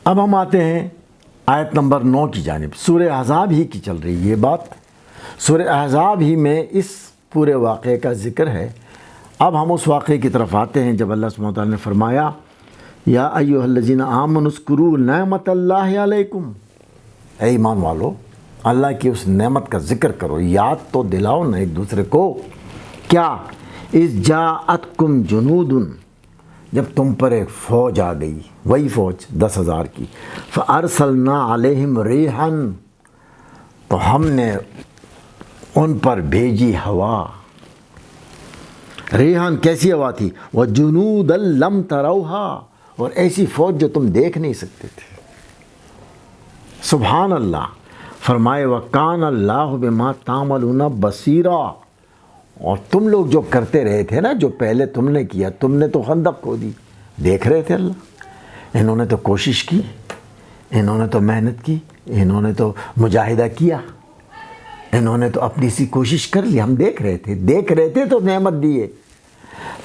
اب ہم آتے ہیں آیت نمبر 9 کی جانب. سورہ احزاب ہی کی چل رہی یہ بات. سورہ احزاب ہی میں اس پورے واقعے کا ذکر ہے. اب ہم اس واقعے کی طرف آتے ہیں جب اللہ سبحانہ وتعالیٰ نے فرمایا یا ایھا الذین آمنوا اذکروا نعمت اللہ علیکم. اے ایمان والو اللہ کی اس نعمت کا ذکر کرو, یاد تو دلاؤ نا ایک دوسرے کو. کیا؟ اذ جاءتکم جنود, جب تم پر ایک فوج آ گئی, وہی فوج 10,000 کی. فارسلنا علیہم ریحا, تو ہم نے ان پر بھیجی ہوا. ریحان کیسی ہوا تھی؟ وجنودا لم تروها, اور ایسی فوج جو تم دیکھ نہیں سکتے تھے. سبحان اللہ. فرمائے وکان اللہ بما تعملون بصیرا, اور تم لوگ جو کرتے رہے تھے نا, جو پہلے تم نے کیا, تم نے تو خندق کھودی, دیکھ رہے تھے اللہ. انہوں نے تو کوشش کی, انہوں نے تو محنت کی, انہوں نے تو مجاہدہ کیا, انہوں نے تو اپنی سی کوشش کر لی, ہم دیکھ رہے تھے تو نعمت دیے.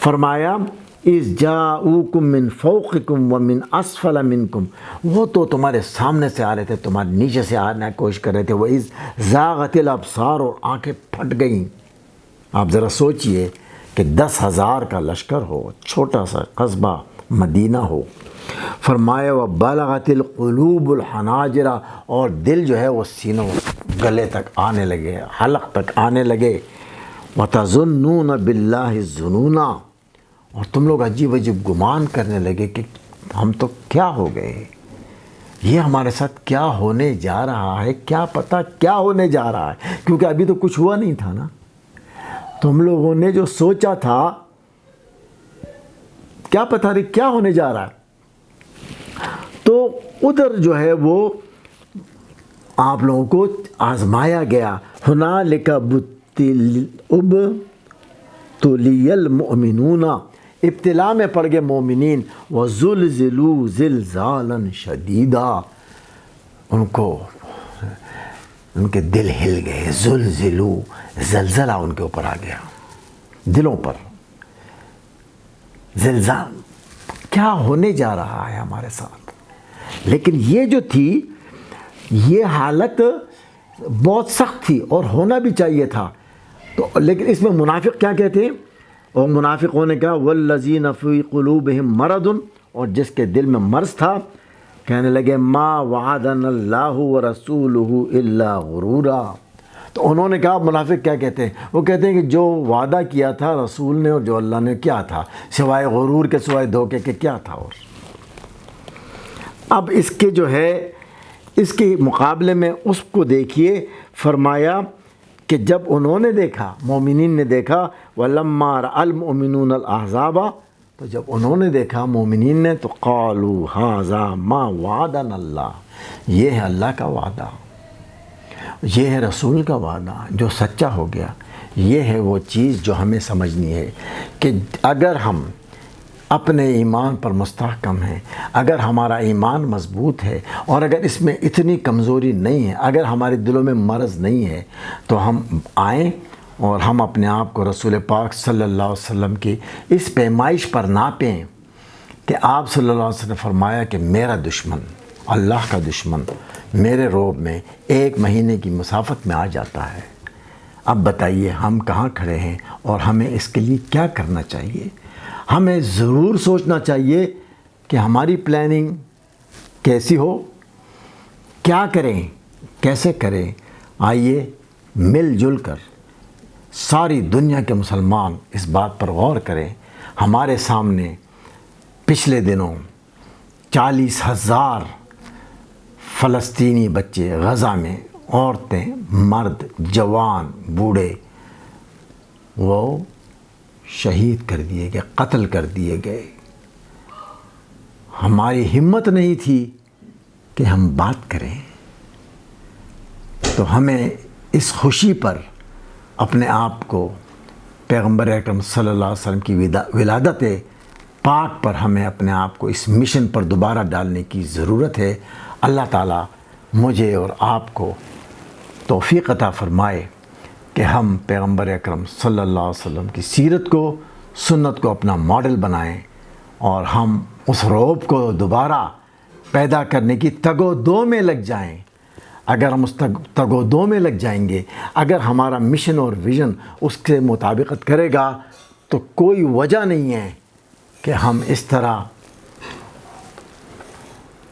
فرمایا اذ جاءوکم من فوقکم ومن اسفل منکم, وہ تو تمہارے سامنے سے آ رہے تھے, تمہارے نیچے سے آنے کی کوشش کر رہے تھے. وَإِذْ زَاغَتِ الْأَبْصَارُ, اور آنکھیں پھٹ گئیں. آپ ذرا سوچئے کہ 10,000 کا لشکر ہو, چھوٹا سا قصبہ مدینہ ہو. فرمایا وَبَلَغَتِ الْقُلُوبُ الْحَنَاجِرَ, اور دل جو ہے وہ سینوں گلے تک آنے لگے, حلق تک آنے لگے. وَتَظُنُّونَ بِاللَّهِ الظُّنُونَ, اور تم لوگ عجیب عجیب گمان کرنے لگے کہ ہم تو کیا ہو گئے, یہ ہمارے ساتھ کیا ہونے جا رہا ہے, کیا پتہ کیا ہونے جا رہا ہے, کیونکہ ابھی تو کچھ ہوا نہیں تھا نا. تم لوگوں نے جو سوچا تھا, کیا پتہ نہیں کیا ہونے جا رہا ہے. تو ادھر جو ہے وہ آپ لوگوں کو آزمایا گیا. ہنالک ابتلی المؤمنون, ابتلا میں پڑ گئے مومنین. وزلزلوا زلزالا شدیدا, ان کے دل ہل گئے. زلزلوا, زلزلہ ان کے اوپر آ گیا, دلوں پر زلزال. کیا ہونے جا رہا ہے ہمارے ساتھ. لیکن یہ جو تھی, یہ حالت بہت سخت تھی اور ہونا بھی چاہیے تھا. تو لیکن اس میں منافق کیا کہتے ہیں, اور منافقوں نے کہا والذین فی قلوبہم مرض, اور جس کے دل میں مرض تھا, کہنے لگے ما وعدنا اللہ ورسولہ الا غرورا. تو انہوں نے کہا, منافق کیا کہتے ہیں, وہ کہتے ہیں کہ جو وعدہ کیا تھا رسول نے اور جو اللہ نے کیا تھا, سوائے غرور کے, سوائے دھوکے کے کیا تھا. اور اب اس کے جو ہے اس کے مقابلے میں اس کو دیکھیے. فرمایا کہ جب انہوں نے دیکھا, مومنین نے دیکھا, وَلَمَّا رَأَى الْمُؤْمِنُونَ الْأَحْزَابَ, تو جب انہوں نے دیکھا مومنین نے, تو قَالُوا هَذَا مَا وَعَدَنَا اللَّهُ, یہ ہے اللہ کا وعدہ, یہ ہے رسول کا وعدہ جو سچا ہو گیا. یہ ہے وہ چیز جو ہمیں سمجھنی ہے کہ اگر ہم اپنے ایمان پر مستحکم ہیں, اگر ہمارا ایمان مضبوط ہے, اور اگر اس میں اتنی کمزوری نہیں ہے, اگر ہمارے دلوں میں مرض نہیں ہے, تو ہم آئیں اور ہم اپنے آپ کو رسول پاک صلی اللہ علیہ وسلم کی اس پیمائش پر ناپیں کہ آپ صلی اللہ علیہ وسلم نے فرمایا کہ میرا دشمن, اللہ کا دشمن, میرے روب میں 1 مہینے کی مسافت میں آ جاتا ہے. اب بتائیے ہم کہاں کھڑے ہیں, اور ہمیں اس کے لیے کیا کرنا چاہیے. ہمیں ضرور سوچنا چاہیے کہ ہماری پلاننگ کیسی ہو, کیا کریں, کیسے کریں. آئیے مل جل کر ساری دنیا کے مسلمان اس بات پر غور کریں. ہمارے سامنے پچھلے دنوں 40,000 فلسطینی بچے غزہ میں, عورتیں, مرد, جوان, بوڑھے, وہ شہید کر دیے گئے, قتل کر دیے گئے. ہماری ہمت نہیں تھی کہ ہم بات کریں. تو ہمیں اس خوشی پر اپنے آپ کو پیغمبر اکرم صلی اللہ علیہ وسلم کی ولادت پاک پر ہمیں اپنے آپ کو اس مشن پر دوبارہ ڈالنے کی ضرورت ہے. اللہ تعالیٰ مجھے اور آپ کو توفیق عطا فرمائے کہ ہم پیغمبر اکرم صلی اللہ علیہ وسلم کی سیرت کو, سنت کو اپنا ماڈل بنائیں, اور ہم اس رعب کو دوبارہ پیدا کرنے کی تگ و دو میں لگ جائیں، اگر ہم اس تگ و دو میں لگ جائیں گے، اگر ہمارا مشن اور ویژن اس کے مطابقت کرے گا، تو کوئی وجہ نہیں ہے کہ ہم اس طرح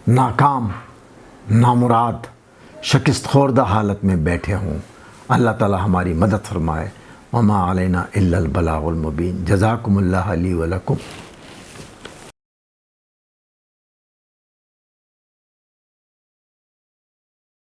ناکام، نامراد، شکست خوردہ حالت میں بیٹھے ہوں۔ اللہ تعالی ہماری مدد فرمائے۔ وما علینا الا البلاغ المبین۔ جزاکم اللہ لی ولکم۔